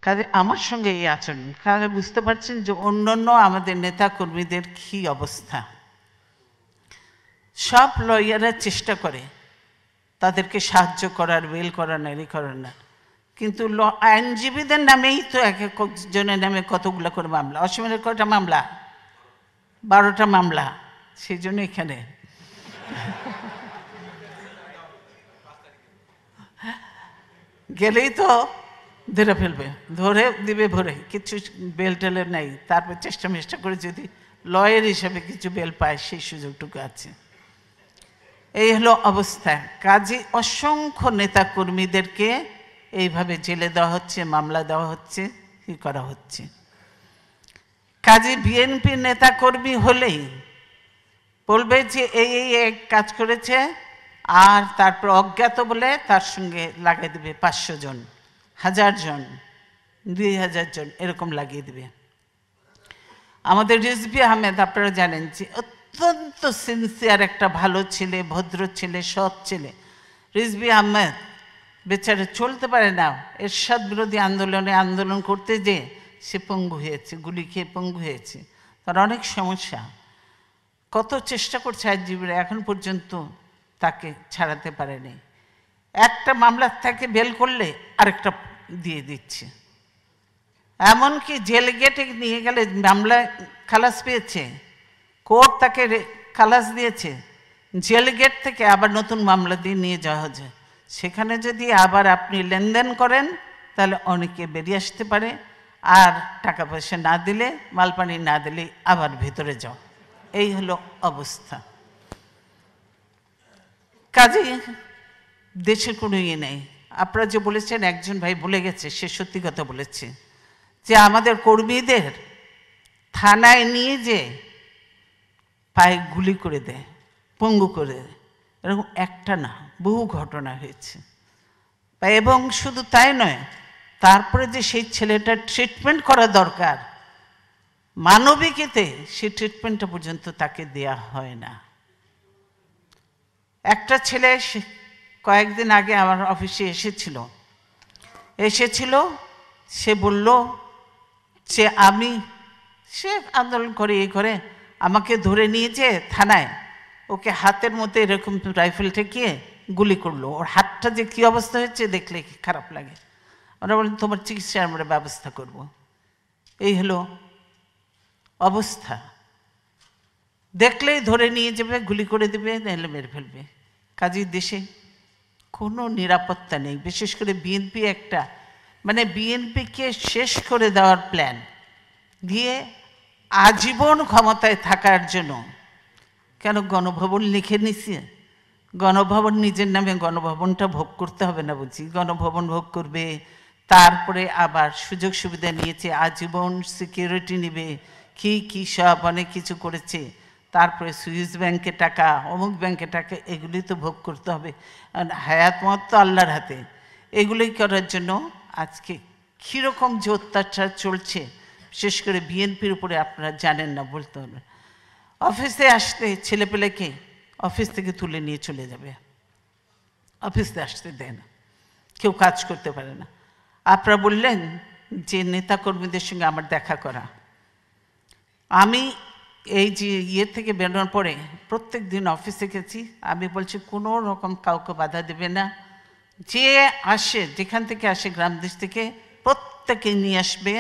কাজে আমার সঙ্গে এই আচরণ, কাজে বুঝতে পারছেন যে অন্যান্য আমাদের নেতা কর্মীদের কী অবস্থা। সব লয়াররা চেষ্টা করে তাদেরকে সাহায্য করার, বেল করার, নারী করার না, কিন্তু আইনজীবীদের নামেই তো এক একজনের নামে কতগুলো করে মামলা। অসীমের কয়টা মামলা? 12টা মামলা। সেই জন্য এখানে গেলেই তো ধরে ফেলবে, ধরে দিবে ভরে, কিছু বেল টেলের নাই। তারপর চেষ্টা করে যদি লয়ার হিসেবে কিছু বেল পায়, সেই সুযোগটুকু আছে। এই হলো অবস্থা। কাজে অসংখ্য নেতা কর্মীদেরকে এইভাবে জেলে দেওয়া হচ্ছে, মামলা দেওয়া হচ্ছে, কি করা হচ্ছে। কাজে বিএনপি নেতা কর্মী হলেই বলবে যে এই কাজ করেছে, আর তারপর অজ্ঞাত বলে তার সঙ্গে লাগিয়ে দেবে 500 জন, 1000 জন, 2000 জন, এরকম লাগিয়ে দেবে। আমাদের রিজভী আহমেদ আপনারা জানেন যে অত্যন্ত সিনসিয়ার একটা ভালো ছেলে, ভদ্র ছেলে, সৎ ছেলে। রিজভী আহমেদ বেচারা চলতে পারে না, এরশাদ বিরোধী আন্দোলন করতে যে সে পঙ্গু হয়েছে, গুলি খেয়ে পঙ্গু হয়েছে। তার অনেক সমস্যা, কত চেষ্টা করছে আইনজীবীরা, এখন পর্যন্ত তাকে ছাড়াতে পারেনি। একটা মামলার থেকে বেল করলে আরেকটা দিয়ে দিচ্ছে, এমনকি জেল গেটে নিয়ে গেলে মামলা খালাস পেয়েছে, কোর্ট তাকে খালাস দিয়েছে, জেল গেট থেকে আবার নতুন মামলা দিয়ে নিয়ে যাওয়া হচ্ছে। সেখানে যদি আবার আপনি লেনদেন করেন তাহলে অনেকে বেরিয়ে আসতে পারে, আর টাকা পয়সা না দিলে, মালপানি না দিলে আবার ভেতরে যাও। এই হলো অবস্থা। কাজে দেশের কোনো ইয়ে নেই। আপনারা যে বলেছেন, একজন ভাই বলে গেছে, সে সত্যি কথা বলেছে, যে আমাদের কর্মীদের থানায় নিয়ে যে পায়ে গুলি করে দেয়, পঙ্গু করে দেয়, এরকম একটা না, বহু ঘটনা হয়েছে। এবং শুধু তাই নয়, তারপরে যে সেই ছেলেটার ট্রিটমেন্ট করা দরকার মানবিকতে, সেই ট্রিটমেন্টটা পর্যন্ত তাকে দেয়া হয় না। একটা ছেলে কয়েকদিন আগে আমার অফিসে এসেছিল, সে বলল যে সে আন্দোলন করে করে আমাকে ধরে নিয়েছে থানায়, ওকে হাতের মধ্যে এরকম রাইফেল ঠেকিয়ে গুলি করলো। ওর হাতটা যে কী অবস্থা হয়েছে দেখলে খারাপ লাগে। ওরা বলেন তোমার চিকিৎসার আমরা ব্যবস্থা করব। এই হলো অবস্থা। দেখলেই ধরে নিয়ে যাবে, গুলি করে দেবে, নাহলে মেরে ফেলবে। কাজেই দেশে কোনো নিরাপত্তা নেই। বিশেষ করে বিএনপি একটা, মানে বিএনপিকে শেষ করে দেওয়ার প্ল্যান দিয়ে আজীবন ক্ষমতায় থাকার জন্য। কেন গণভবন লিখে নিছে, গণভবন নিজের নামে, গণভবনটা ভোগ করতে হবে না বুঝি, গণভবন ভোগ করবে, তারপরে আবার সুযোগ সুবিধা নিয়েছে, আজীবন সিকিউরিটি নেবে, কি সব অনেক কিছু করেছে। তারপরে সুইস ব্যাংকে টাকা, অমুক ব্যাংকে টাকা, এগুলি তো ভোগ করতে হবে। হায়াত মত তো আল্লাহর হাতে। এগুলি করার জন্য আজকে কীরকম যে অত্যাচার চলছে, বিশেষ করে বিএনপির উপরে, আপনারা জানেন না, বলতে হবে। অফিসে আসতে ছেলেপেলেকে অফিস থেকে তুলে নিয়ে চলে যাবে, অফিসে আসতে দেয় না, কেউ কাজ করতে পারে না। আপনারা বললেন যে নেতাকর্মীদের সঙ্গে আমার দেখা করা, আমি এই যে থেকে বেরোনোর পরে প্রত্যেক দিন অফিসে গেছি। আমি বলছি কোনো রকম কাউকে বাধা দেবে না, যে আসে, যেখান থেকে আসে, গ্রাম দেশ থেকে, প্রত্যেকে নিয়ে আসবে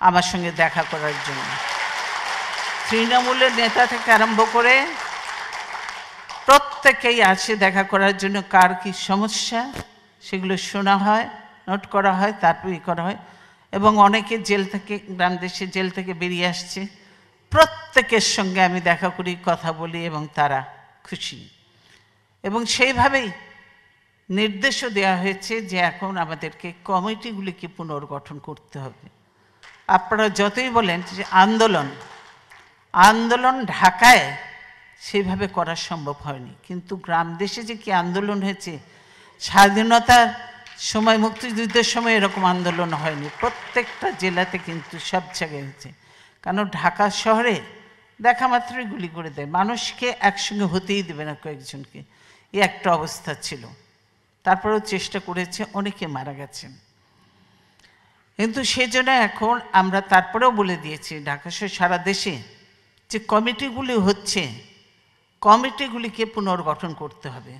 আমার সঙ্গে দেখা করার জন্য। তৃণমূলের নেতা থেকে আরম্ভ করে প্রত্যেকেই আসে দেখা করার জন্য। কার কি সমস্যা সেগুলো শোনা হয়, নোট করা হয়, তারপর করা হয়। এবং অনেকে জেল থেকে, গ্রাম দেশে জেল থেকে বেরিয়ে আসছে, প্রত্যেকের সঙ্গে আমি দেখা করি, কথা বলি, এবং তারা খুশি। এবং সেইভাবেই নির্দেশও দেওয়া হয়েছে যে এখন আমাদেরকে কমিটিগুলিকে পুনর্গঠন করতে হবে। আপনারা যতই বলেন যে আন্দোলন ঢাকায় সেইভাবে করা সম্ভব হয়নি, কিন্তু গ্রাম দেশে যে কি আন্দোলন হয়েছে, স্বাধীনতার সময়, মুক্তিযুদ্ধের সময় এরকম আন্দোলন হয়নি। প্রত্যেকটা জেলাতে কিন্তু সব জায়গায় হয়েছে। কারণ ঢাকা শহরে দেখা মাত্রই গুলি করে দেয়, মানুষকে একসঙ্গে হতেই দেবে না, কয়েকজনকে। এই একটা অবস্থা ছিল। তারপরেও চেষ্টা করেছে, অনেকে মারা গেছেন। কিন্তু সেই জন্য এখন আমরা তারপরেও বলে দিয়েছি ঢাকা সহ সারা দেশে যে কমিটিগুলি হচ্ছে, কমিটিগুলিকে পুনর্গঠন করতে হবে,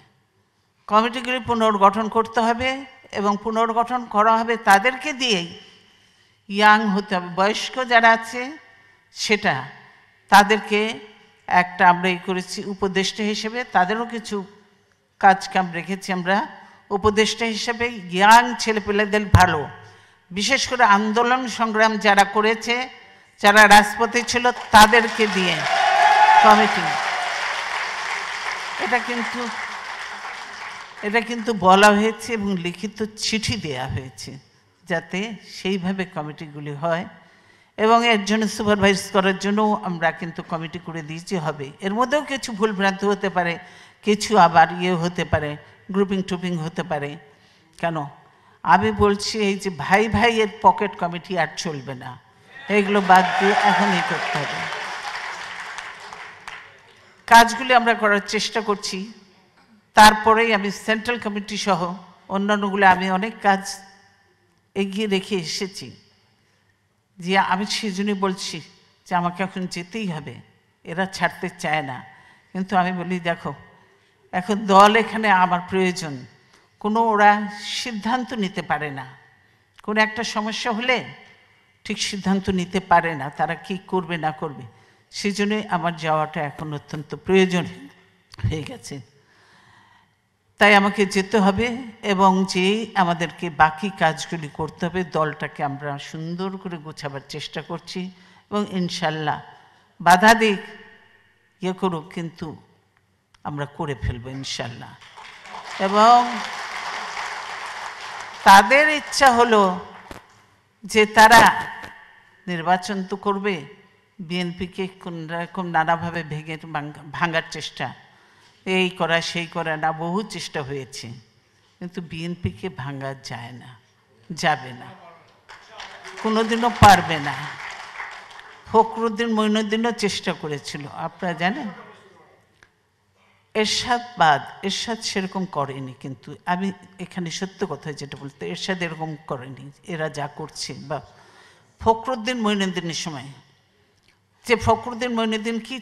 কমিটিগুলি পুনর্গঠন করতে হবে এবং পুনর্গঠন করা হবে তাদেরকে দিয়েই। ইয়াং হতে হবে, বয়স্ক যারা আছে সেটা তাদেরকে একটা আমরা করেছি উপদেষ্টা হিসেবে, তাদেরও কিছু কাজ কাম রেখেছি আমরা উপদেষ্টা হিসেবে। ইয়াং ছেলেপেলেদের ভালো, বিশেষ করে আন্দোলন সংগ্রাম যারা করেছে, যারা রাজপথে ছিল তাদেরকে দিয়ে কমিটি। এটা কিন্তু বলা হয়েছে এবং লিখিত চিঠি দেয়া হয়েছে যাতে সেইভাবে কমিটিগুলি হয়। এবং এর জন্য সুপারভাইজ করার জন্যও আমরা কিন্তু কমিটি করে দিয়েছি, হবে। এর মধ্যেও কিছু ভুলভ্রান্তি হতে পারে, কিছু আবার হতে পারে, গ্রুপিং টুপিং হতে পারে। কেন আমি বলছি এই যে ভাই ভাইয়ের পকেট কমিটি আর চলবে না, এগুলো বাদ দিয়ে এখনই করতে হবে। কাজগুলি আমরা করার চেষ্টা করছি। তারপরেই আমি সেন্ট্রাল কমিটি সহ অন্যান্যগুলো আমি অনেক কাজ এগিয়ে রেখে এসেছি, যে আমি সেই জন্যই বলছি যে আমাকে এখন যেতেই হবে, এরা ছাড়তে চায় না। কিন্তু আমি বলি দেখো এখন দল এখানে আমার প্রয়োজন। কোনো ওরা সিদ্ধান্ত নিতে পারে না, কোনো একটা সমস্যা হলে ঠিক সিদ্ধান্ত নিতে পারে না তারা কি করবে না করবে। সেই জন্যই আমার যাওয়াটা এখন অত্যন্ত প্রয়োজন হয়ে গেছে। তাই আমাকে যেতে হবে এবং যে আমাদেরকে বাকি কাজগুলি করতে হবে। দলটাকে আমরা সুন্দর করে গোছাবার চেষ্টা করছি এবং ইনশাল্লাহ বাধা দিক করুক কিন্তু আমরা করে ফেলবো ইনশাল্লাহ। এবং তাদের ইচ্ছা হলো যে তারা নির্বাচন তো করবে, বিএনপিকে কোন রকম নানাভাবে ভাঙার চেষ্টা, এই করা সেই করা না, বহু চেষ্টা হয়েছে, কিন্তু বিএনপিকে ভাঙা যায় না, যাবে না, কোনোদিনও পারবে না। ফখরুদ্দিন মঈনুদ্দিনও চেষ্টা করেছিল, আপনারা জানেন। এরশাদ সেরকম করেনি, কিন্তু আমি এখানে সত্য কথা যেটা বলতে, এরশাদ এরকম করেনি। এরা যা করছে বা ফখরুদ্দিন মঈনুদ্দিনের সময় যে ফখরুদ্দিন মঈনুদ্দিন কি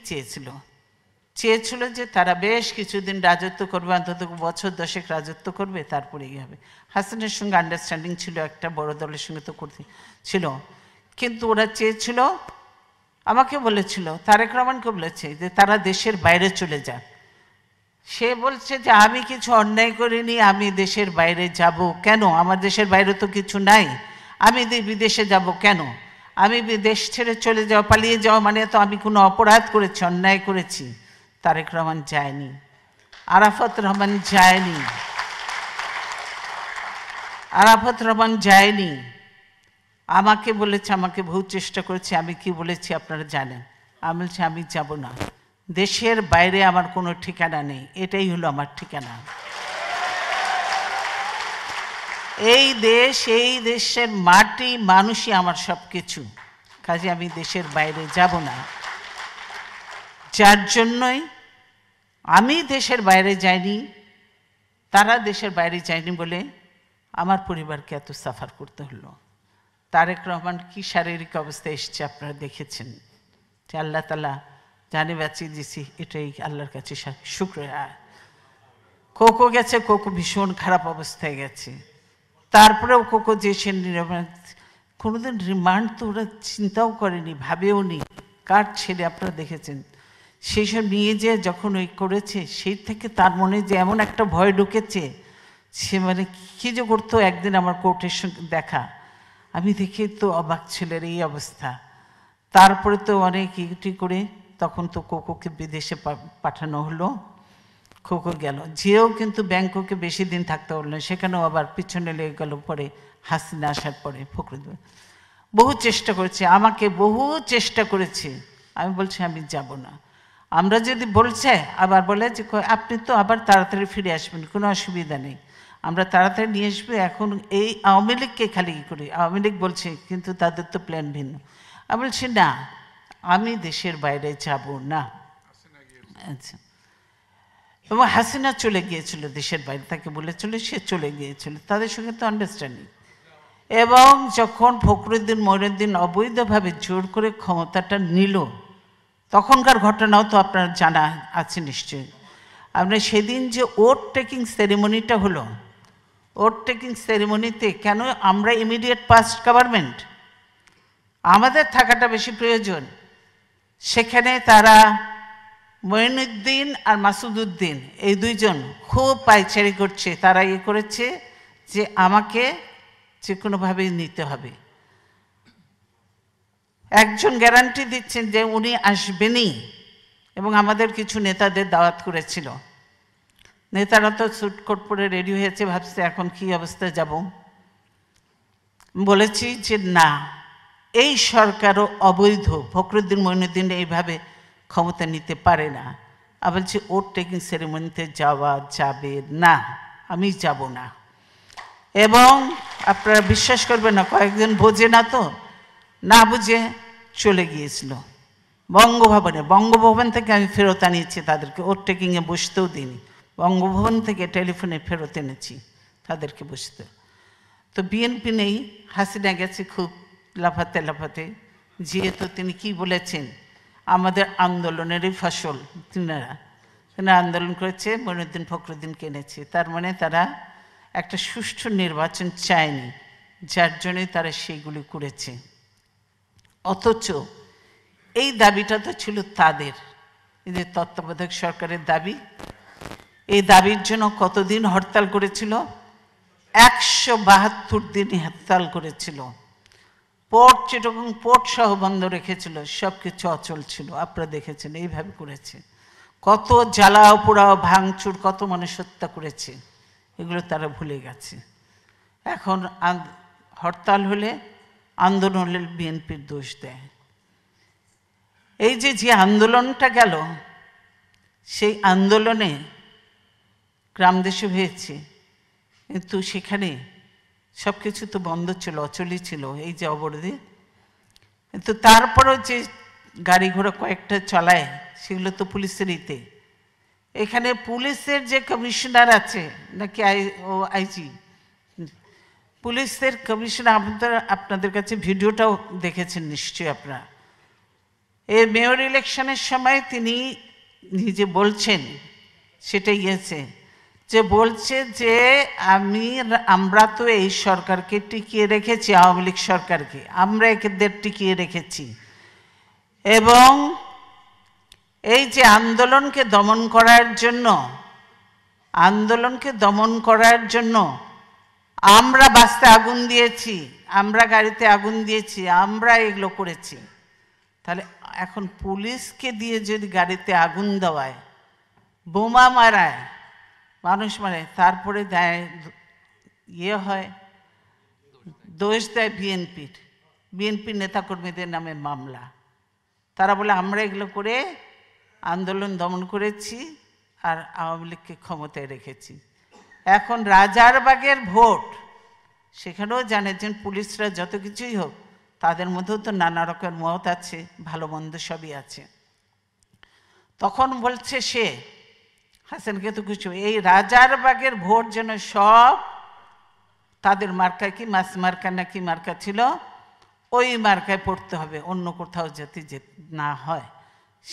চেয়েছিল যে তারা বেশ কিছুদিন রাজত্ব করবে, অন্তত বছর 10 রাজত্ব করবে, তারপরে হবে। হাসিনার সঙ্গে আন্ডারস্ট্যান্ডিং ছিল, একটা বড় দলের সঙ্গে তো করতে ছিল, কিন্তু ওরা চেয়েছিল, আমাকে বলেছিল, তারেক রহমানকে বলেছে যে তারা দেশের বাইরে চলে যাক। সে বলছে যে আমি কিছু অন্যায় করিনি, আমি দেশের বাইরে যাব কেন? আমার দেশের বাইরে তো কিছু নাই, আমি বিদেশে যাব কেন? আমি দেশ ছেড়ে চলে যাওয়া, পালিয়ে যাওয়া মানে তো আমি কোনো অপরাধ করেছি, অন্যায় করেছি। তারেক রহমান যায়নি, আরাফাত রহমান যায়নি, আমাকে বলেছে, আমাকে বহু চেষ্টা করেছে। আমি কি বলেছি আপনারা জানেন? আমি বলছি আমি যাব না, দেশের বাইরে আমার কোনো ঠিকানা নেই, এটাই হলো আমার ঠিকানা। এই দেশ, এই দেশের মাটি মানুষই আমার সব কিছু, কাজে আমি দেশের বাইরে যাব না। যার জন্যই আমি দেশের বাইরে যাইনি, তারা দেশের বাইরে যায়নি বলে আমার পরিবারকে এত সাফার করতে হলো। তারেক রহমান কি শারীরিক অবস্থায় এসছে আপনারা দেখেছেন, যে আল্লাহ তাআলা জানে বাঁচিয়ে দিয়েছি, এটাই আল্লাহর কাছে শুকরিয়া। কোকো গেছে, কোকো ভীষণ খারাপ অবস্থায় গেছে, তারপরেও কোকো যে সে কোনোদিন রিমান্ড তো ওরা চিন্তাও করেনি, ভাবেও নি। কার ছেলে আপনারা দেখেছেন, সেই সব নিয়ে যে যখন ওই করেছে, সেই থেকে তার মনে যে এমন একটা ভয় ঢুকেছে, সে মানে কী যে করতো। একদিন আমার কোর্টের সঙ্গে দেখা, আমি দেখে তো অবাক, ছেলের এই অবস্থা। তারপরে তো অনেক ইটি করে তখন তো কোকোকে বিদেশে পাঠানো হলো। কোকো গেল, যেও কিন্তু ব্যাংককে বেশি দিন থাকতে হলো না, সেখানেও আবার পিছনে লেগে গেল। পরে হাসিনা আসার পরে ফখরুদ্দিন বহু চেষ্টা করেছে, আমাকে বহু চেষ্টা করেছে। আমি বলছি আমি যাব না। আমরা যদি বলছে, আবার বলে যে আপনি তো আবার তাড়াতাড়ি ফিরে আসবেন, কোনো অসুবিধা নেই, আমরা তাড়াতাড়ি নিয়ে আসবো। এখন এই আওয়ামী লীগকে খালি কী করি, আওয়ামী লীগ বলছে, কিন্তু তাদের তো প্ল্যান ভিন্ন। আমি বলছি না, আমি দেশের বাইরে যাব না। আচ্ছা, এবং হাসিনা চলে গিয়েছিল দেশের বাইরে, তাকে বলেছিল, সে চলে গিয়েছিল, তাদের সঙ্গে তো আন্ডারস্ট্যান্ডিং। এবং যখন ফখরুদ্দিন মঈনুদ্দিন অবৈধভাবে জোর করে ক্ষমতাটা নিল, তখনকার ঘটনাও তো আপনার জানা আছে নিশ্চয়ই। আপনার সেদিন যে ওট টেকিং সেরিমনিটা হলো, ওট টেকিং সেরিমনিতে কেন আমরা ইমিডিয়েট পাস্ট গভর্নমেন্ট, আমাদের থাকাটা বেশি প্রয়োজন, সেখানে তারা মঈনুদ্দিন আর মাসুদউদ্দিন এই দুইজন খুব পায়চারি করছে। তারা করেছে যে আমাকে যে কোনোভাবেই নিতে হবে। একজন গ্যারান্টি দিচ্ছেন যে উনি আসবেনই, এবং আমাদের কিছু নেতাদের দাওয়াত করেছিল। নেতারা তো স্যুটকোট পরে রেডি হয়েছে, ভাবছে এখন কি অবস্থায় যাব। বলেছি যে না, এই সরকারও অবৈধ, ফখরুদ্দিন মঈনুদ্দিন এইভাবে ক্ষমতা নিতে পারে না। আমি বলছি ওট টেকিং সেরিমনিতে যাওয়া যাবে না, আমি যাব না। এবং আপনারা বিশ্বাস করবেন না, কয়েকজন বোঝে না তো, না বুঝে চলে গিয়েছিল বঙ্গভবনে। বঙ্গভবন থেকে আমি ফেরত আনিয়েছি তাদেরকে, ওট টেকিংয়ে বসতেও দিইনি, বঙ্গভবন থেকে টেলিফোনে ফেরত এনেছি তাদেরকে বসতে। তো বিএনপি নেই, হাসিনা গেছে খুব লাফাতে লাফাতে, যেহেতু তিনি কি বলেছেন, আমাদের আন্দোলনেরই ফসল তিনারা আন্দোলন করেছে, মঈনুদ্দিন ফখরুদ্দিনকে এনেছে। তার মানে তারা একটা সুষ্ঠু নির্বাচন চায়নি, যার জন্যই তারা সেইগুলি করেছে। অথচ এই দাবিটা তো ছিল তাদের, এই যে তত্ত্বাবধায়ক সরকারের দাবি, এই দাবির জন্য কতদিন হরতাল করেছিল? 172 দিন হরতাল করেছিল। পোর্ট, চিটাগং পোর্ট সহ বন্ধ রেখেছিল, সব কিছু অচল ছিল, আপনারা দেখেছেন। এইভাবে করেছে, কত জ্বালাও পোড়াও ভাঙচুর, কত মানুষ হত্যা করেছে, এগুলো তারা ভুলে গেছে। এখন হরতাল হলে, আন্দোলন হলে বিএনপির দোষ দেয়। এই যে আন্দোলনটা গেল, সেই আন্দোলনে গ্রাম দেশে হয়েছে, কিন্তু সেখানে সব কিছু তো বন্ধ ছিল, অচলই ছিল, এই যে অবরোধে। কিন্তু তারপরেও যে গাড়ি ঘোড়া কয়েকটা চালায়, সেগুলো তো পুলিশেরইতে। এখানে পুলিশের যে কমিশনার আছে নাকি আইজি, পুলিশের কমিশনার, আপনাদের কাছে ভিডিওটাও দেখেছেন নিশ্চয়ই আপনারা। এই মেয়র ইলেকশনের সময় তিনি নিজে বলছেন, সেটাই গেছে, যে বলছে যে আমরা তো এই সরকারকে টিকিয়ে রেখেছি, আওয়ামী লীগ সরকারকে আমরা এদের টিকিয়ে রেখেছি, এবং এই যে আন্দোলনকে দমন করার জন্য আমরা বাসে আগুন দিয়েছি, আমরা গাড়িতে আগুন দিয়েছি, আমরা এগুলো করেছি। তাহলে এখন পুলিশকে দিয়ে যদি গাড়িতে আগুন দেওয়ায়, বোমা মারায়, মানুষ মানে, তারপরে দেয় হয়, দোষ দেয় বিএনপির নেতাকর্মীদের নামে মামলা। তারা বলে আমরা এগুলো করে আন্দোলন দমন করেছি আর আওয়ামী লীগকে ক্ষমতায় রেখেছি। এখন রাজারবাগের ভোট, সেখানেও জানেছেন পুলিশরা যত কিছুই হোক, তাদের মধ্যেও তো নানা রকমের মত আছে, ভালো মন্দ সবই আছে। তখন বলছে সে হাসানকে তো কিছু, এই রাজারবাগের ভোট যেন সব তাদের মার্কায়, কি মাছ মার্কা নাকি মার্কা ছিল, ওই মার্কায় পড়তে হবে, অন্য কোথাও যাতে না হয়,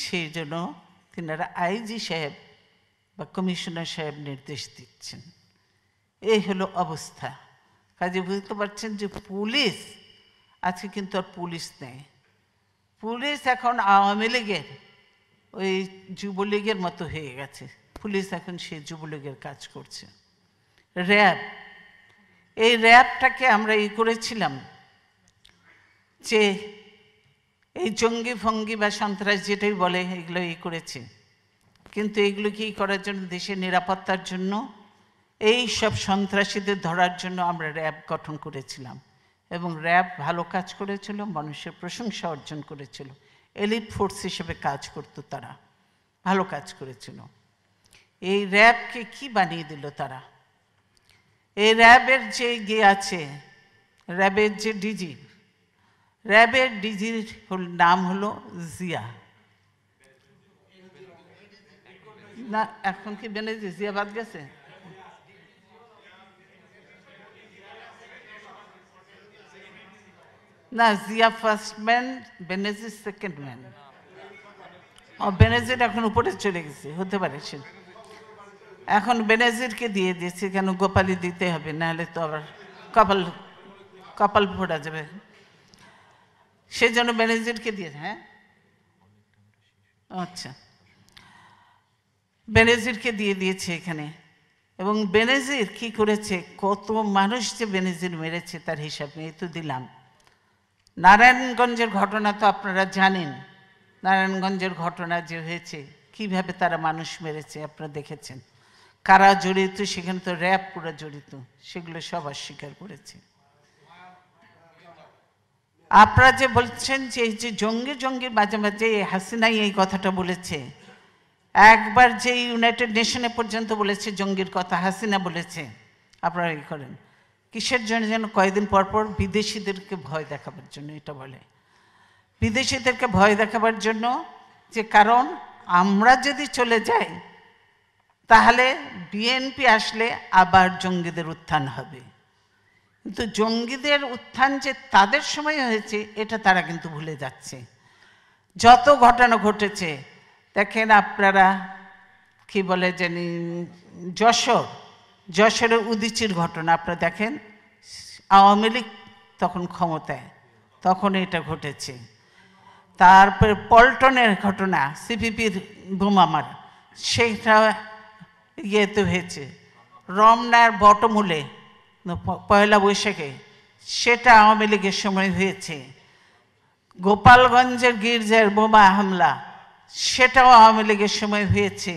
সেই জন্য তিনারা আইজি সাহেব বা কমিশনার সাহেব নির্দেশ দিচ্ছেন। এই হলো অবস্থা। কাজে বুঝতে পারছেন যে পুলিশ আজকে কিন্তু আর পুলিশ নেই। পুলিশ এখন আওয়ামী লীগের, ওই যুবলীগের মতো হয়ে গেছে। পুলিশ এখন সে যুবলীগের কাজ করছে। র্যাব, এই র্যাবটাকে আমরা করেছিলাম যে এই জঙ্গি ফঙ্গি বা সন্ত্রাস যেটাই বলে, এগুলো করেছে। কিন্তু এগুলো কি করার জন্য? দেশের নিরাপত্তার জন্য, এই সব সন্ত্রাসীদের ধরার জন্য আমরা র্যাব গঠন করেছিলাম, এবং র্যাব ভালো কাজ করেছিল, মানুষের প্রশংসা অর্জন করেছিল, এলিট ফোর্স হিসেবে কাজ করতো, তারা ভালো কাজ করেছিল। এই র্যাবকে কি বানিয়ে দিল তারা? এই র্যাবের যে আছে, র্যাবের যে ডিজি, র্যাবের ডিজির নাম হলো জিয়া। না, এখন কি বেনজির জিয়া বাদ গেছে? না, জিয়া ফার্স্ট ম্যান, বেনজির সেকেন্ড ম্যান। ও বেনজির এখন উপরে চলে গেছে, হতে পারে সে এখন বেনজিরকে দিয়ে দিয়েছে। কেন গোপালী দিতে হবে, নাহলে তো আবার কপাল কপাল ফোড়া যাবে, সেই জন্য বেনজিরকে দিয়ে। হ্যাঁ, আচ্ছা, বেনজিরকে দিয়ে দিয়েছে এখানে। এবং বেনজির কি করেছে, কত মানুষ যে বেনজির মেরেছে তার হিসাব নিয়ে তো দিলাম। নারায়ণগঞ্জের ঘটনা তো আপনারা জানেন, নারায়ণগঞ্জের ঘটনা যে হয়েছে, কিভাবে তারা মানুষ মেরেছে আপনারা দেখেছেন। কারা জড়িত, সেখানে তো র্যাব পুরো জড়িত, সেগুলো সব অস্বীকার করেছে। আপনারা যে বলছেন যে এই যে জঙ্গি জঙ্গি, মাঝে মাঝে হাসিনাই এই কথাটা বলেছে, একবার যে ইউনাইটেড নেশনে পর্যন্ত বলেছে জঙ্গির কথা, হাসিনা বলেছে। আপনারা এই করেন কিসের জন্য, যেন কয়েকদিন পর পর বিদেশিদেরকে ভয় দেখাবার জন্য এটা বলে, বিদেশিদেরকে ভয় দেখাবার জন্য, যে কারণ আমরা যদি চলে যাই তাহলে বিএনপি আসলে আবার জঙ্গিদের উত্থান হবে। কিন্তু জঙ্গিদের উত্থান যে তাদের সময় হয়েছে এটা তারা কিন্তু ভুলে যাচ্ছে। যত ঘটনা ঘটেছে দেখেন আপনারা, কি বলে জানি, যশোরের উদীচীর ঘটনা আপনারা দেখেন, আওয়ামী লীগ তখন ক্ষমতায়, তখন এটা ঘটেছে। তারপরে পল্টনের ঘটনা, সিপিপির বোমা মারা, সেইটা ইয়েতে হয়েছে। রমনার বটমূলে পয়লা বৈশাখে, সেটা আওয়ামী লীগের সময় হয়েছে। গোপালগঞ্জের গির্জার বোমা হামলা, সেটাও আওয়ামী লীগের সময় হয়েছে।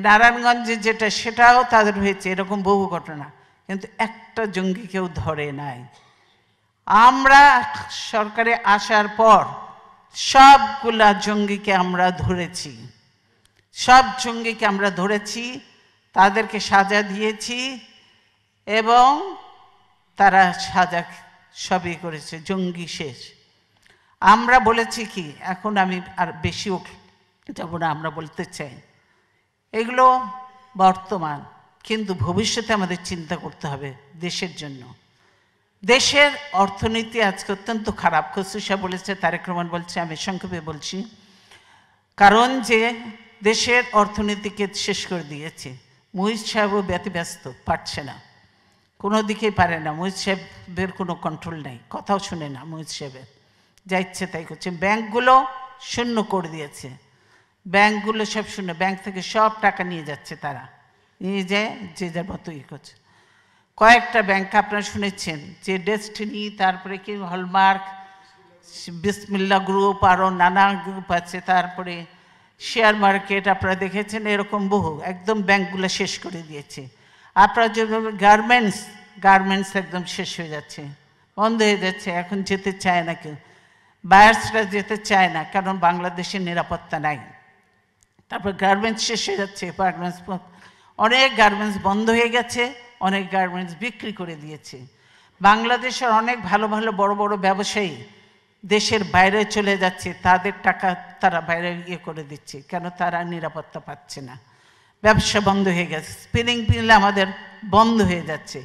নারায়ণগঞ্জে যেটা, সেটাও তাদের হয়েছে। এরকম বহু ঘটনা, কিন্তু একটা জঙ্গি কেউ ধরে নাই। আমরা সরকারে আসার পর সবগুলা জঙ্গিকে আমরা ধরেছি, সব জঙ্গিকে আমরা ধরেছি, তাদেরকে সাজা দিয়েছি এবং তারা সাজা সবই করেছে, জঙ্গি শেষ। আমরা বলেছি কি, এখন আমি আর বেশি যাব না, আমরা বলতে চাই এগুলো বর্তমান, কিন্তু ভবিষ্যতে আমাদের চিন্তা করতে হবে দেশের জন্য। দেশের অর্থনীতি আজকে অত্যন্ত খারাপ। খসরু সাহেব বলেছে, তারেক রহমান বলছে, আমি সংক্ষেপে বলছি। কারণ যে দেশের অর্থনীতিকে শেষ করে দিয়েছে। মুহিত সাহেবও ব্যতিব্যস্ত, পারছে না, কোনো দিকেই পারে না। মুহিত সাহেবের কোনো কন্ট্রোল নেই, কথাও শুনে না মুহিত সাহেবের, যা ইচ্ছে তাই করছে। ব্যাংকগুলো শূন্য করে দিয়েছে, ব্যাংকগুলো সব শূন্য, ব্যাংক থেকে সব টাকা নিয়ে যাচ্ছে, তারা নিয়ে যায়, যে যার মতো ই করছে। কয়েকটা ব্যাংক আপনারা শুনেছেন, যে ডেস্টিনি, তারপরে কি হলমার্ক, বিসমিল্লা গ্রুপ, আরও নানা গ্রুপ আছে, তারপরে শেয়ার মার্কেট আপনারা দেখেছেন, এরকম বহু, একদম ব্যাংকগুলো শেষ করে দিয়েছে। আপনারা যেভাবে গার্মেন্টস একদম শেষ হয়ে যাচ্ছে, বন্ধ হয়ে যাচ্ছে, এখন যেতে চায় না কেউ, বায়ার্সরা যেতে চায় না, কারণ বাংলাদেশের নিরাপত্তা নাই। তারপর গার্মেন্টস শেষ হয়ে যাচ্ছে, অনেক গার্মেন্টস বন্ধ হয়ে গেছে, অনেক গার্মেন্টস বিক্রি করে দিয়েছে। বাংলাদেশের অনেক ভালো ভালো বড় বড় ব্যবসায়ী দেশের বাইরে চলে যাচ্ছে, তাদের টাকা তারা বাইরে ইয়ে করে দিচ্ছে, কেন তারা নিরাপত্তা পাচ্ছে না, ব্যবসা বন্ধ হয়ে গেছে। স্পিনিং মিল আমাদের বন্ধ হয়ে যাচ্ছে,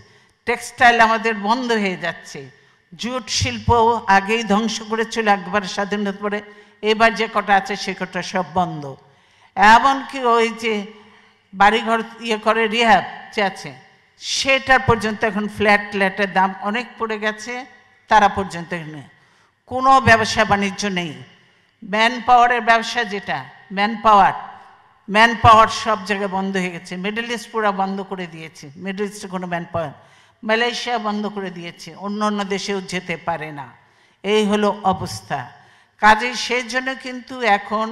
টেক্সটাইল আমাদের বন্ধ হয়ে যাচ্ছে, জুট শিল্প আগেই ধ্বংস করেছিল একবার স্বাধীনতার পরে, এবার যে কটা আছে সে কটা সব বন্ধ। এমনকি ওই যে বাড়িঘর ইয়ে করে রিহ্যাব যে আছে, সেটার পর্যন্ত এখন ফ্ল্যাটের দাম অনেক পড়ে গেছে, তারা পর্যন্ত নেই, কোনো ব্যবসা বাণিজ্য নেই। ম্যান পাওয়ারের ব্যবসা, যেটা ম্যান পাওয়ার সব জায়গায় বন্ধ হয়ে গেছে। মিডল ইস্ট পুরো বন্ধ করে দিয়েছে, মিডল ইস্টে কোনো ম্যান পাওয়ার, মালয়েশিয়া বন্ধ করে দিয়েছে, অন্য অন্য দেশেও যেতে পারে না, এই হলো অবস্থা। কাজেই সেই জন্য কিন্তু এখন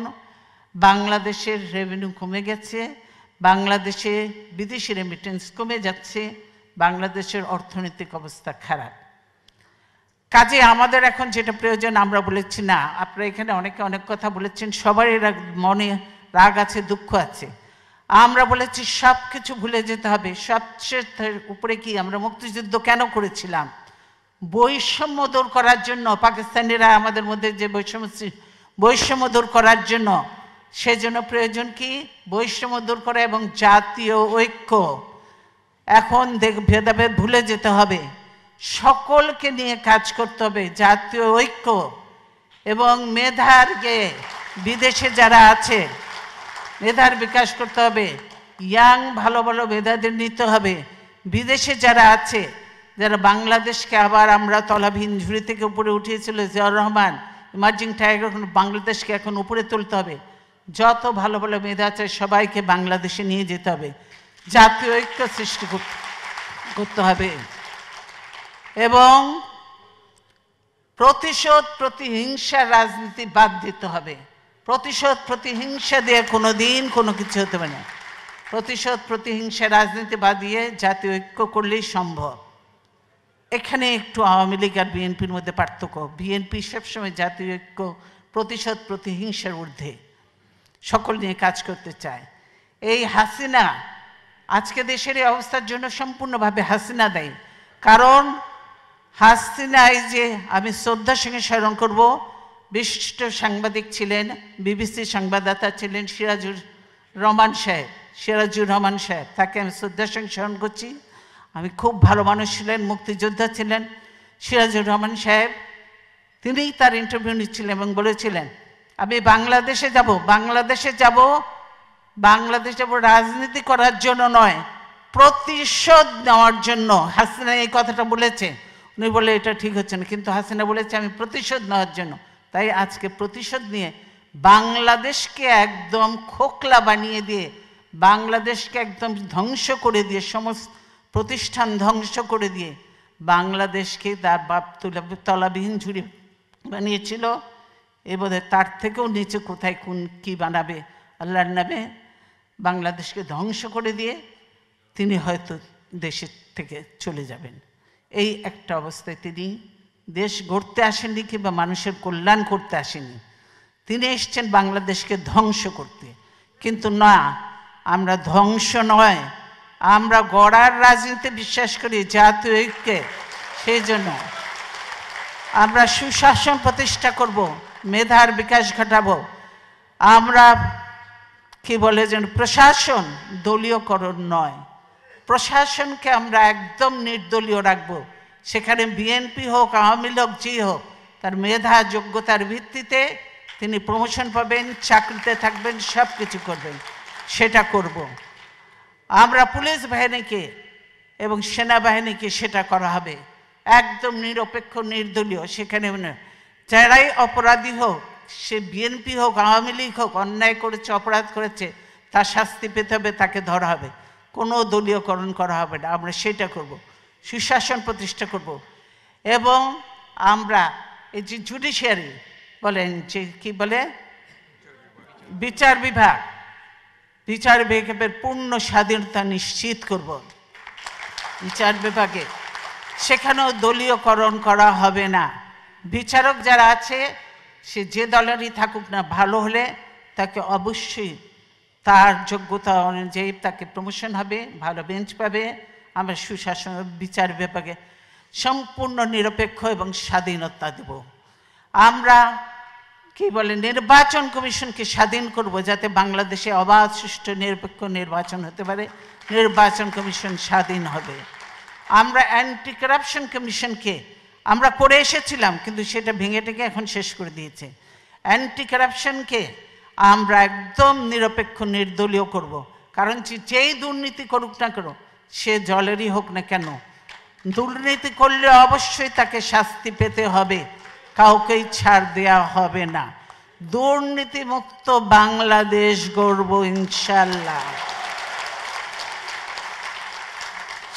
বাংলাদেশের রেভিনিউ কমে গেছে, বাংলাদেশে বিদেশি রেমিটেন্স কমে যাচ্ছে, বাংলাদেশের অর্থনৈতিক অবস্থা খারাপ। কাজে আমাদের এখন যেটা প্রয়োজন, আমরা বলেছি না, আপনারা এখানে অনেকে অনেক কথা বলেছেন, সবারই মনে রাগ আছে, দুঃখ আছে। আমরা বলেছি সব কিছু ভুলে যেতে হবে। সবচেয়ে উপরে কি, আমরা মুক্তিযুদ্ধ কেন করেছিলাম? বৈষম্য দূর করার জন্য, পাকিস্তানিরা আমাদের মধ্যে যে বৈষম্য দূর করার জন্য। সেজন্য প্রয়োজন কি, বৈষম্য দূর করা এবং জাতীয় ঐক্য। এখন ভেদাভেদ ভুলে যেতে হবে। সকলকে নিয়ে কাজ করতে হবে, জাতীয় ঐক্য এবং মেধার বিদেশে যারা আছে মেধার বিকাশ করতে হবে, ইয়াং ভালো ভালো মেধাদের নিতে হবে। বিদেশে যারা আছে, যারা বাংলাদেশকে আবার আমরা তলাবিহীন ঝুড়ি থেকে উপরে উঠিয়েছিল জিয়াউর রহমান, ইমার্জিং টাইগার, বাংলাদেশকে এখন উপরে তুলতে হবে। যত ভালো ভালো মেধা আছে সবাইকে বাংলাদেশে নিয়ে যেতে হবে, জাতীয় ঐক্য সৃষ্টি করতে হবে এবং প্রতিশোধ প্রতিহিংসার রাজনীতি বাদ দিতে হবে। প্রতিশোধ প্রতিহিংসা দিয়ে কোনো দিন কোনো কিছু হতে পারে না। প্রতিশোধ প্রতিহিংসা রাজনীতি বাদ দিয়ে জাতীয় ঐক্য করলেই সম্ভব। এখানে একটু আওয়ামী লীগ আর বিএনপির মধ্যে পার্থক্য। বিএনপি সবসময় জাতীয় ঐক্য প্রতিশোধ প্রতিহিংসার ঊর্ধ্বে সকল নিয়ে কাজ করতে চায়। এই হাসিনা আজকে দেশের এই অবস্থার জন্য সম্পূর্ণভাবে হাসিনা দায়ী। কারণ হাসিনায় যে আমি শ্রদ্ধার সঙ্গে স্মরণ করব, বিশিষ্ট সাংবাদিক ছিলেন, বিবিসি সংবাদদাতা ছিলেন সিরাজুর রহমান সাহেব, তাকে আমি শ্রদ্ধার সঙ্গে স্মরণ করছি। আমি খুব ভালো মানুষ ছিলেন, মুক্তিযোদ্ধা ছিলেন সিরাজুর রহমান সাহেব। তিনিই তার ইন্টারভিউ নিচ্ছিলেন এবং বলেছিলেন আমি বাংলাদেশে যাব রাজনীতি করার জন্য নয়, প্রতিশোধ নেওয়ার জন্য। হাসিনা এই কথাটা বলেছে, উনি বলে এটা ঠিক হচ্ছে না, কিন্তু হাসিনা বলেছে আমি প্রতিশোধ নেওয়ার জন্য। তাই আজকে প্রতিশোধ নিয়ে বাংলাদেশকে একদম খোকলা বানিয়ে দিয়ে, বাংলাদেশকে একদম ধ্বংস করে দিয়ে, সমস্ত প্রতিষ্ঠান ধ্বংস করে দিয়ে বাংলাদেশকে তার বাপ তলাবিহীন ঝুড়ি বানিয়েছিল। বোধহয় তার থেকেও নিচে কোথায় কি বানাবে আল্লাহর নামে। বাংলাদেশকে ধ্বংস করে দিয়ে তিনি হয়তো দেশের থেকে চলে যাবেন। এই একটা অবস্থায় তিনি দেশ গড়তে আসেননি কিংবা মানুষের কল্যাণ করতে আসেননি, তিনি এসছেন বাংলাদেশকে ধ্বংস করতে। কিন্তু না, আমরা ধ্বংস নয়, আমরা গড়ার রাজনীতিতে বিশ্বাস করি, জাতীয় ঐক্যে। সেই জন্য আমরা সুশাসন প্রতিষ্ঠা করব, মেধার বিকাশ ঘটাবো। আমরা কি বলে যেন প্রশাসন দলীয়করণ নয়, প্রশাসনকে আমরা একদম নির্দলীয় রাখবো। সেখানে বিএনপি হোক, আওয়ামী লীগ যে হোক, তার মেধা যোগ্যতার ভিত্তিতে তিনি প্রমোশন পাবেন, চাকরিতে থাকবেন, সব কিছু করবেন, সেটা করব। আমরা পুলিশ বাহিনীকে এবং সেনাবাহিনীকে সেটা করা হবে একদম নিরপেক্ষ নির্দলীয়। সেখানে যারাই অপরাধী হোক, সে বিএনপি হোক, আওয়ামী লীগ হোক, অন্যায় করেছে, অপরাধ করেছে, তার শাস্তি পেতে হবে, তাকে ধরা হবে, কোনো দলীয়করণ করা হবে না। আমরা সেটা করব, সুশাসন প্রতিষ্ঠা করব। এবং আমরা এই যে জুডিশিয়ারি বলেন, যে কি বলে বিচার বিভাগের পূর্ণ স্বাধীনতা নিশ্চিত করব। বিচার বিভাগে সেখানেও দলীয়করণ করা হবে না। বিচারক যারা আছে সে যে দলেরই থাকুক না, ভালো হলে তাকে অবশ্যই তার যোগ্যতা অনুযায়ী তাকে প্রমোশন হবে, ভালো বেঞ্চ পাবে। আমরা সুশাসন বিচার বিভাগে সম্পূর্ণ নিরপেক্ষ এবং স্বাধীনতা দেব। আমরা কি বলে নির্বাচন কমিশনকে স্বাধীন করব, যাতে বাংলাদেশে অবাধ সুষ্ঠু নিরপেক্ষ নির্বাচন হতে পারে। নির্বাচন কমিশন স্বাধীন হবে। আমরা অ্যান্টি কারাপশন কমিশনকে আমরা করে এসেছিলাম, কিন্তু সেটা ভেঙে টেকে এখন শেষ করে দিয়েছে। অ্যান্টি কারাপশনকে আমরা একদম নিরপেক্ষ নির্দলীয় করব। কারণ যেই দুর্নীতি করুক না কেন, সে দলেরই হোক না কেন, দুর্নীতি করলে অবশ্যই তাকে শাস্তি পেতে হবে, কাউকেই ছাড় দেয়া হবে না। দুর্নীতিমুক্ত বাংলাদেশ গড়ব ইনশাআল্লাহ।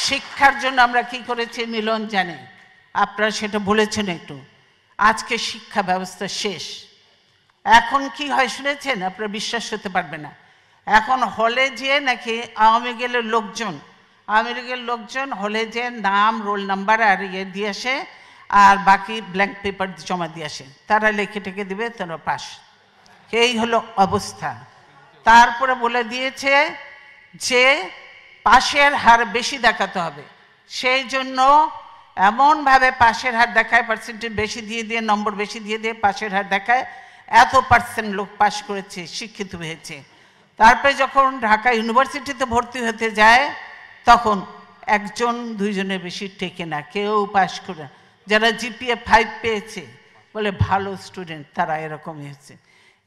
শিক্ষার জন্য আমরা কি করেছি মিলন জানে, আপনারা সেটা বলেছেন একটু। আজকে শিক্ষা ব্যবস্থা শেষ। এখন কি হয় শুনেছেন? আপনারা বিশ্বাস করতে পারবেন না। এখন হলে যে নাকি আওয়ামী লীগের লোকজন হলে যে নাম, রোল নাম্বার আর ইয়ে দিয়ে আসে, আর বাকি ব্ল্যাঙ্ক পেপার জমা দিয়ে আসে, তারা লিখে টেকে দেবে, তারা পাস। এই হলো অবস্থা। তারপরে বলে দিয়েছে যে পাশের হার বেশি দেখাতে হবে, সেই জন্য এমনভাবে পাশের হার দেখায়, পার্সেন্টেজ বেশি দিয়ে দিয়ে, নম্বর বেশি দিয়ে দিয়ে পাশের হার দেখায়, এত % লোক পাস করেছে, শিক্ষিত হয়েছে। তারপরে যখন ঢাকা ইউনিভার্সিটিতে ভর্তি হতে যায়, তখন একজন দুইজনের বেশি টেকে না, কেউ পাস করে। যারা জিপিএ 5 পেয়েছে বলে ভালো স্টুডেন্ট, তারা এরকমই হচ্ছে।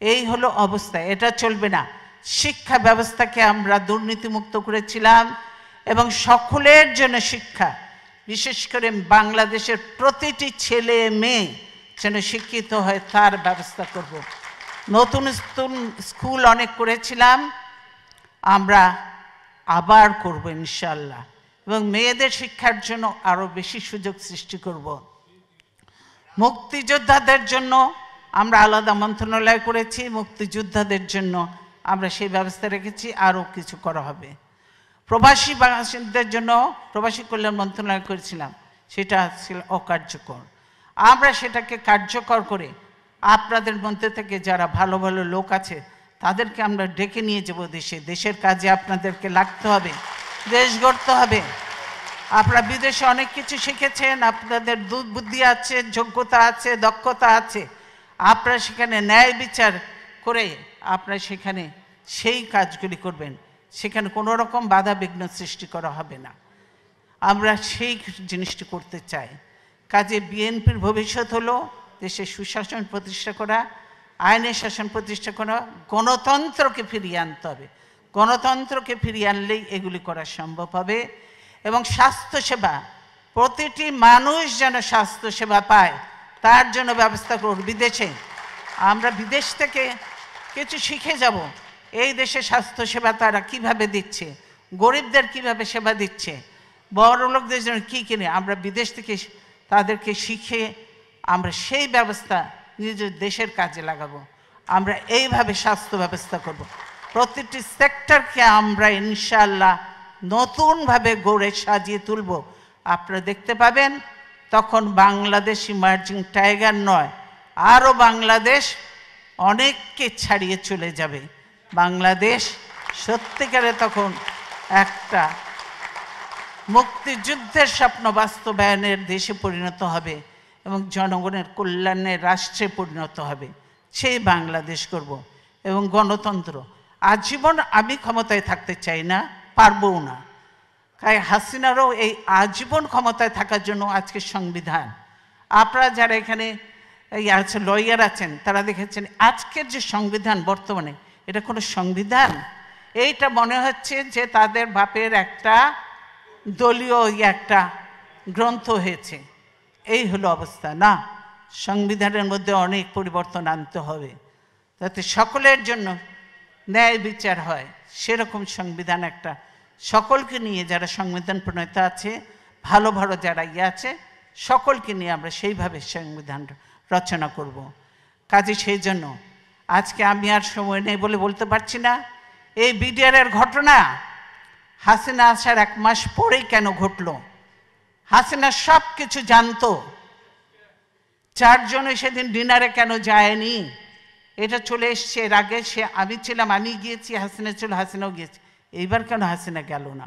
এই হলো অবস্থা, এটা চলবে না। শিক্ষা ব্যবস্থাকে আমরা দুর্নীতিমুক্ত করেছিলাম এবং সকলের জন্য শিক্ষা, বিশেষ করে বাংলাদেশের প্রতিটি ছেলে মেয়ে যেন শিক্ষিত হয় তার ব্যবস্থা করব। নতুন স্কুল অনেক করেছিলাম, আমরা আবার করব ইনশাআল্লাহ, এবং মেয়েদের শিক্ষার জন্য আরও বেশি সুযোগ সৃষ্টি করব। মুক্তিযোদ্ধাদের জন্য আমরা আলাদা মন্ত্রণালয় করেছি, মুক্তিযোদ্ধাদের জন্য আমরা সেই ব্যবস্থা রেখেছি, আরও কিছু করা হবে। প্রবাসী বাংলাদেশিদের জন্য প্রবাসী কল্যাণ মন্ত্রণালয় করেছিলাম, সেটা ছিল অকার্যকর। আমরা সেটাকে কার্যকর করে আপনাদের মধ্যে থেকে যারা ভালো ভালো লোক আছে তাদেরকে আমরা ডেকে নিয়ে যাব দেশে। দেশের কাজে আপনাদেরকে লাগতে হবে, দেশ গড়তে হবে। আপনারা বিদেশে অনেক কিছু শিখেছেন, আপনাদের বুদ্ধি আছে, যোগ্যতা আছে, দক্ষতা আছে। আপনারা সেখানে ন্যায় বিচার করে আপনারা সেখানে সেই কাজগুলি করবেন, সেখানে কোনো রকম বাধা বিঘ্ন সৃষ্টি করা হবে না। আমরা সেই জিনিসটি করতে চাই। কাজে বিএনপির ভবিষ্যৎ হলো দেশে সুশাসন প্রতিষ্ঠা করা, আইনের শাসন প্রতিষ্ঠা করা, গণতন্ত্রকে ফিরিয়ে আনতে হবে। গণতন্ত্রকে ফিরিয়ে আনলেই এগুলি করা সম্ভব হবে। এবং স্বাস্থ্যসেবা, প্রতিটি মানুষ যেন স্বাস্থ্যসেবা পায় তার জন্য ব্যবস্থা করব। বিদেশে আমরা বিদেশ থেকে কিছু শিখে যাব, এই দেশে স্বাস্থ্যসেবা তারা কিভাবে দিচ্ছে, গরিবদের কিভাবে সেবা দিচ্ছে, বড় লোকদের জন্য কী কিনে আমরা বিদেশ থেকে তাদেরকে শিখে আমরা সেই ব্যবস্থা নিজের দেশের কাজে লাগাবো। আমরা এইভাবে স্বাস্থ্য ব্যবস্থা করব। প্রতিটি সেক্টরকে আমরা ইনশাআল্লাহ নতুনভাবে গড়ে সাজিয়ে তুলব। আপনারা দেখতে পাবেন তখন বাংলাদেশ ইমার্জিং টাইগার নয়, আরও বাংলাদেশ অনেককে ছাড়িয়ে চলে যাবে। বাংলাদেশ সত্যিকারে তখন একটা মুক্তিযুদ্ধের স্বপ্ন বাস্তবায়নের দেশে পরিণত হবে এবং জনগণের কল্যাণের রাষ্ট্রে পরিণত হবে। সেই বাংলাদেশ করব। এবং গণতন্ত্র, আজীবন আমি ক্ষমতায় থাকতে চাই না, পারবও না। তাই হাসিনারও এই আজীবন ক্ষমতায় থাকার জন্য আজকে সংবিধান, আপনারা যারা এখানে এই আছে লয়ার আছেন তারা দেখেছেন আজকের যে সংবিধান বর্তমানে, এটা কোনো সংবিধান? এইটা মনে হচ্ছে যে তাদের বাপের একটা দলীয় একটা গ্রন্থ হয়েছে, এই হলো অবস্থা। না, সংবিধানের মধ্যে অনেক পরিবর্তন আনতে হবে যাতে সকলের জন্য ন্যায় বিচার হয়। সেরকম সংবিধান একটা সকলকে নিয়ে, যারা সংবিধান প্রণেতা আছে, ভালো ভালো যারা আছে, সকলকে নিয়ে আমরা সেইভাবে সংবিধান রচনা করব। কাজে সেই জন্য আজকে আমি আর সময় নেই বলে বলতে পারছি না। এই বিডিআরের ঘটনা হাসিনা আসার 1 মাস পরেই কেন ঘটল? হাসিনা সব কিছু জানতো, 4 জন সেদিন ডিনারে কেন যায়নি? এটা চলে এসছে এর আগে। আমি ছিলাম, আমি গিয়েছি, হাসিনা ছিল, হাসিনাও গিয়েছে। এইবার কেন হাসিনা গেল না?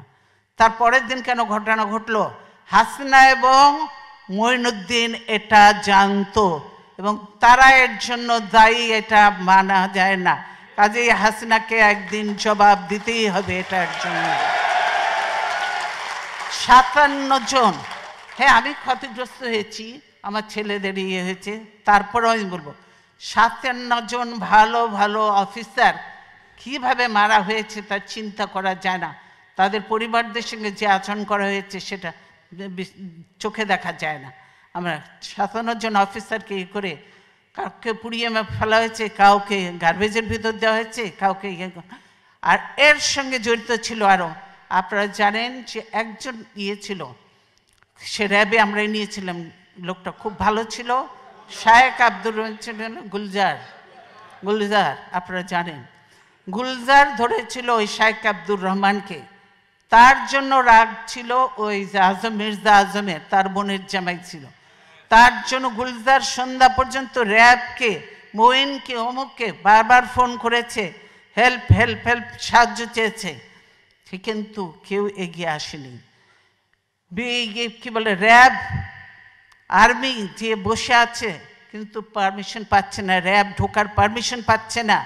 তার পরের দিন কেন ঘটনা ঘটলো? হাসিনা এবং মঈনুদ্দিন এটা জানতো এবং তারা এর জন্য দায়ী, এটা মানা যায় না। কাজেই হাসিনাকে একদিন জবাব দিতেই হবে এটার জন্য। 57 জন, হ্যাঁ আমি ক্ষতিগ্রস্ত হয়েছি, আমার ছেলেদের ইয়ে হয়েছে, তারপরেও আমি বলবো 57 জন ভালো ভালো অফিসার কিভাবে মারা হয়েছে তার চিন্তা করা যায় না। তাদের পরিবারদের সঙ্গে যে আচরণ করা হয়েছে সেটা চোখে দেখা যায় না। আমরা 57 জন অফিসারকে ই করে কাউকে পুড়িয়ে ফেলা হয়েছে, কাউকে গার্বেজের ভিতর দেওয়া হয়েছে, কাউকে আর এর সঙ্গে জড়িত ছিল আরও। আপনারা জানেন যে একজন ইয়ে ছিল, সে র্যাবে আমরা নিয়েছিলাম, লোকটা খুব ভালো ছিল, শায়েক আব্দুর রহমান ছিলেন, গুলজার আপনারা জানেন। গুলজার ধরেছিল ওই শায়েক আব্দুর রহমানকে, তার জন্য রাগ ছিল ওই আজম, মির্জা আজমের, তার বোনের জামাই ছিল, তার জন্য গুলজার সন্ধ্যা পর্যন্ত র্যাবকে, মোইনকে, অমুককে বারবার ফোন করেছে, হেল্প হেল্প হেল্প, সাহায্য চেয়েছে, কিন্তু কেউ এগিয়ে আসেনি। কি বলে র্যাব, আর্মি যে বসে আছে কিন্তু পারমিশন পাচ্ছে না, র্যাব ঢোকার পারমিশন পাচ্ছে না।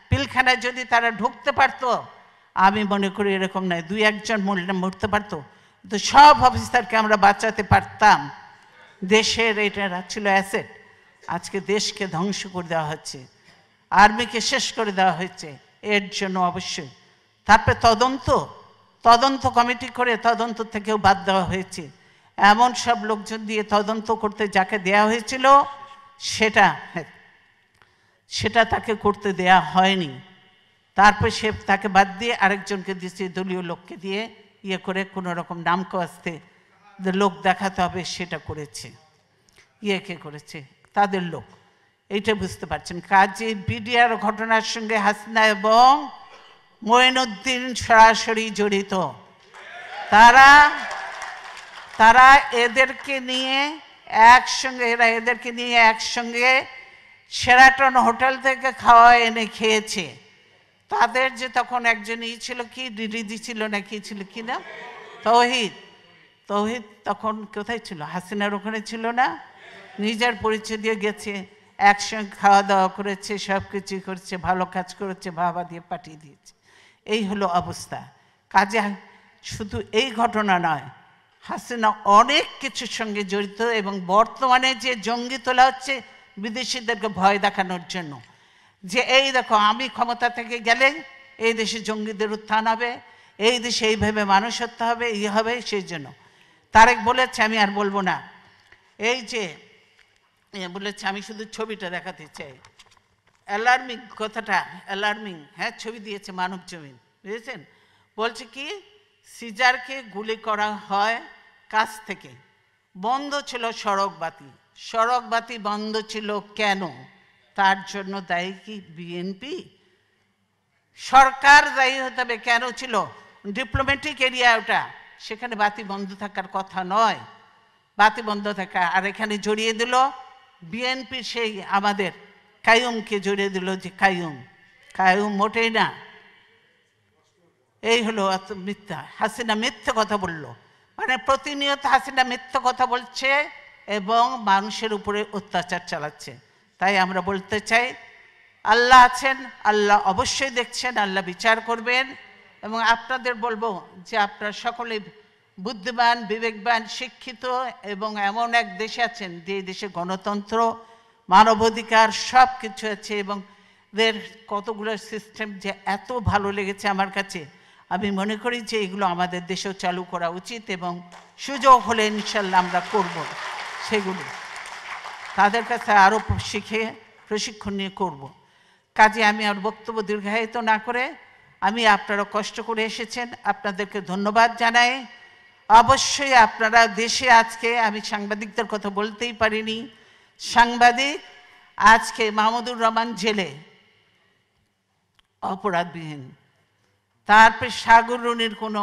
পিলখানায় যদি তারা ঢুকতে পারতো, আমি মনে করি এরকম নয়, 2-1 জন মরতে পারতো, তো সব অফিসারকে আমরা বাঁচাতে পারতাম। দেশের এটা ছিল অ্যাসেট, আজকে দেশকে ধ্বংস করে দেওয়া হচ্ছে, আর্মিকে শেষ করে দেওয়া হয়েছে। এর জন্য অবশ্যই তারপরে তদন্ত কমিটি করে তদন্ত থেকেও বাদ দেওয়া হয়েছে। এমন সব লোকজন দিয়ে তদন্ত করতে যাকে দেয়া হয়েছিল সেটা তাকে করতে দেয়া হয়নি। তারপর সে তাকে বাদ দিয়ে আরেকজনকে দিয়েছে, দলীয় লোককে দিয়ে ইয়ে করে কোনো রকম নাম কাস্তে লোক দেখাতে হবে, সেটা করেছে। কে করেছে? তাদের লোক। এইটা বুঝতে পারছেন। কাজে বিডিআর ঘটনার সঙ্গে হাসিনা এবং মঈনুদ্দিন সরাসরি জড়িত। তারা এদেরকে নিয়ে একসঙ্গে শেরাটন হোটেল থেকে খাওয়া এনে খেয়েছে। তাদের যে তখন একজন ছিল, কি দিদি ছিল না কি ছিল, কি না, তৌহিদ তখন কোথায় ছিল? হাসিনার ওখানে ছিল না? নিজের পরিচয় দিয়ে গেছে, একসঙ্গে খাওয়া দাওয়া করেছে, সব কিছু করেছে, ভালো কাজ করেছে, বাবা দিয়ে পাঠিয়ে দিয়েছে। এই হলো অবস্থা। কাজে শুধু এই ঘটনা নয়, হাসিনা অনেক কিছুর সঙ্গে জড়িত। এবং বর্তমানে যে জঙ্গি তোলা হচ্ছে বিদেশিদেরকে ভয় দেখানোর জন্য, যে এই দেখো আমি ক্ষমতা থেকে গেলে এই দেশে জঙ্গিদের উত্থান হবে, এই দেশে এইভাবে মানুষ হতে হবে, হবে। সেই জন্য তারেক বলেছে, আমি আর বলবো না, এই যে বলেছে, আমি শুধু ছবিটা দেখাতে চাই। অ্যালার্মিং কথাটা, অ্যালার্মিং। হ্যাঁ, ছবি দিয়েছে মানব জমিন, বুঝেছেন? বলছে কি, সিজারকে গুলি করা হয় কাছ থেকে, বন্ধ ছিল সড়ক বাতি বন্ধ ছিল কেন? তার জন্য দায়ী কি বিএনপি? সরকার দায়ী হতে হবে। কেন ছিল? ডিপ্লোম্যাটিক এরিয়া ওটা, সেখানে বাতি বন্ধ থাকার কথা নয়, বাতি বন্ধ থাকা। আর এখানে জড়িয়ে দিল বিএনপি, সেই আমাদের কাইয়ুমকে জড়িয়ে দিল, যে কাইয়ুম মোটেই না। এই হলো মিথ্যা। হাসিনা মিথ্যে কথা বলল, মানে প্রতিনিয়ত হাসিনা মিথ্যে কথা বলছে এবং মানুষের উপরে অত্যাচার চালাচ্ছে। তাই আমরা বলতে চাই, আল্লাহ আছেন, আল্লাহ অবশ্যই দেখছেন, আল্লাহ বিচার করবেন। এবং আপনাদের বলবো যে আপনারা সকলে বুদ্ধিমান, বিবেকবান, শিক্ষিত এবং এমন এক দেশে আছেন যে দেশে গণতন্ত্র, মানবাধিকার সব কিছু আছে, এবং এদের কতগুলো সিস্টেম যে এত ভালো লেগেছে আমার কাছে। আমি মনে করি যে এগুলো আমাদের দেশেও চালু করা উচিত, এবং সুযোগ হলে ইনশাল্লাহ আমরা করব সেগুলো, তাদের কাছে আরও শিখে প্রশিক্ষণ নিয়ে করব। কাজে আমি আর বক্তব্য দীর্ঘায়িত না করে, আমি আপনারা কষ্ট করে এসেছেন, আপনাদেরকে ধন্যবাদ জানাই। অবশ্যই আপনারা দেশে আজকে, আমি সাংবাদিকদের কথা বলতেই পারিনি, সাংবাদিক আজকে মাহমুদুর রহমান জেলে অপরাধবিহীন, তারপরে সাগর রুনির কোনো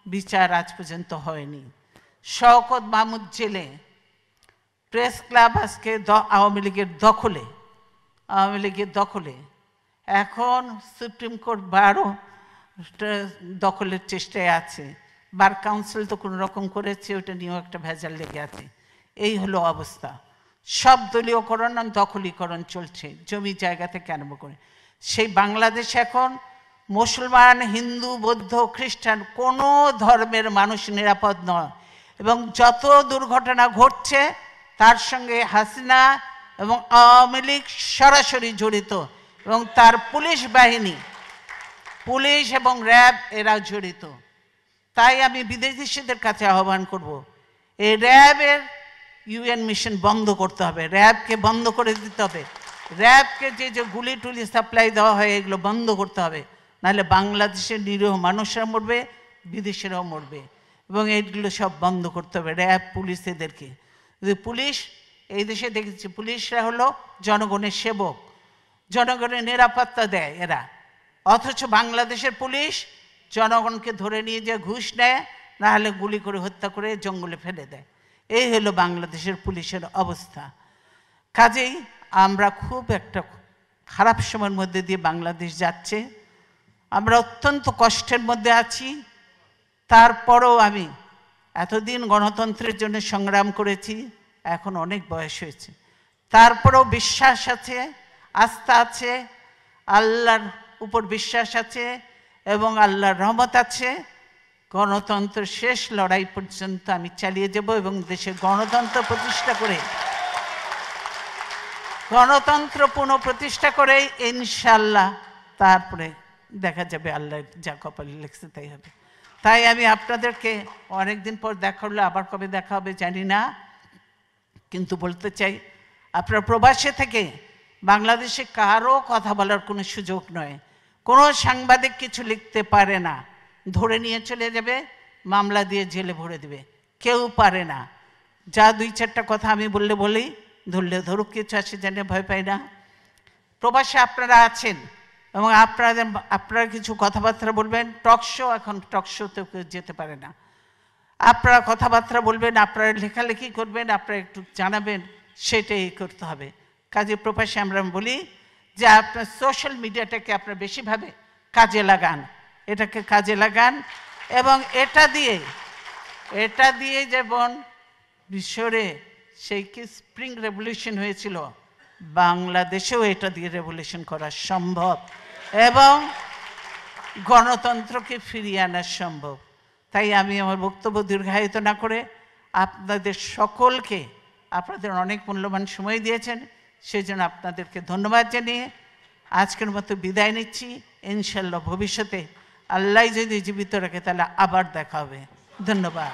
বিচার আজ পর্যন্ত হয়নি, শওকত মাহমুদ জেলে, প্রেস ক্লাব আজকে আওয়ামী লীগের দখলে, এখন সুপ্রিম কোর্ট বারও দখলের চেষ্টায় আছে, বার কাউন্সিল তো কোনো রকম করেছে, ওটা নিয়েও একটা ভেজাল লেগে আছে। এই হলো অবস্থা। সব দলীয়করণ আর দখলীকরণ চলছে, জমি জায়গা থেকে আরম্ভ করে। সেই বাংলাদেশে এখন মুসলমান, হিন্দু, বৌদ্ধ, খ্রিস্টান কোনো ধর্মের মানুষ নিরাপদ নয়, এবং যত দুর্ঘটনা ঘটছে তার সঙ্গে হাসিনা এবং আওয়ামী লীগ সরাসরি জড়িত, এবং তার পুলিশ বাহিনী, পুলিশ এবং র্যাব এরা জড়িত। তাই আমি বিদেশিদের কাছে আহ্বান করব, এই র্যাবের ইউএন মিশন বন্ধ করতে হবে, র্যাবকে বন্ধ করে দিতে হবে, র্যাবকে যে গুলি টুলি সাপ্লাই দেওয়া হয় এগুলো বন্ধ করতে হবে, নাহলে বাংলাদেশের নিরীহ মানুষরা মরবে, বিদেশিরাও মরবে, এবং এইগুলো সব বন্ধ করতে হবে। র্যাব, পুলিশ, এদেরকে, পুলিশ এই দেশে দেখেছি পুলিশরা হলো জনগণের সেবক, জনগণের নিরাপত্তা দেয় এরা, অথচ বাংলাদেশের পুলিশ জনগণকে ধরে নিয়ে যে ঘুষ নেয়, না হলে গুলি করে হত্যা করে জঙ্গলে ফেলে দেয়। এই হলো বাংলাদেশের পুলিশের অবস্থা। কাজেই আমরা খুব একটা খারাপ সময়ের মধ্যে দিয়ে বাংলাদেশ যাচ্ছে, আমরা অত্যন্ত কষ্টের মধ্যে আছি। তারপরেও আমি এতদিন গণতন্ত্রের জন্য সংগ্রাম করেছি, এখন অনেক বয়স হয়েছে, তারপরেও বিশ্বাস আছে, আস্থা আছে, আল্লাহর উপর বিশ্বাস আছে এবং আল্লাহর রহমত আছে। গণতন্ত্রের শেষ লড়াই পর্যন্ত আমি চালিয়ে যাব এবং দেশে গণতন্ত্র প্রতিষ্ঠা করে গণতন্ত্র পুনঃপ্রতিষ্ঠা করে ইনশাল্লাহ তারপরে দেখা যাবে আল্লাহ যা কপালে লিখছে তাই হবে। তাই আমি আপনাদেরকে অনেকদিন পর দেখা হলো, আবার কবে দেখা হবে জানি না, কিন্তু বলতে চাই আপনারা প্রবাসে থেকে বাংলাদেশে কারো কথা বলার কোনো সুযোগ নয়। কোনো সাংবাদিক কিছু লিখতে পারে না, ধরে নিয়ে চলে যাবে, মামলা দিয়ে জেলে ভরে দেবে, কেউ পারে না। যা দুই চারটা কথা আমি বললে বলি, ধরলে ধরুক, কিছু আসে জানে ভয় পাই না। প্রবাসে আপনারা আছেন এবং আপনারা কিছু কথাবার্তা বলবেন, টকশো, এখন টকশোতে কেউ যেতে পারে না, আপনারা কথাবার্তা বলবেন, আপনারা লেখালেখি করবেন, আপনারা একটু জানাবেন, সেটাই করতে হবে। কাজে প্রবাসে আমরা বলি যে আপনার সোশ্যাল মিডিয়াটাকে আপনারা বেশিভাবে কাজে লাগান, এটাকে কাজে লাগান, এবং এটা দিয়ে যেমন মিশরে সেই কি স্প্রিং রেভলিউশন হয়েছিল, বাংলাদেশেও এটা দিয়ে রেভলিউশন করা সম্ভব এবং গণতন্ত্রকে ফিরিয়ে আনা সম্ভব। তাই আমি আমার বক্তব্য দীর্ঘায়িত না করে আপনাদের সকলকে, আপনাদের অনেক মূল্যবান সময় দিয়েছেন, সেই জন্য আপনাদেরকে ধন্যবাদ জানিয়ে আজকের মতো বিদায় নিচ্ছি। ইনশাল্লাহ ভবিষ্যতে আল্লাহ যদি জীবিত রাখে তাহলে আবার দেখা হবে। ধন্যবাদ।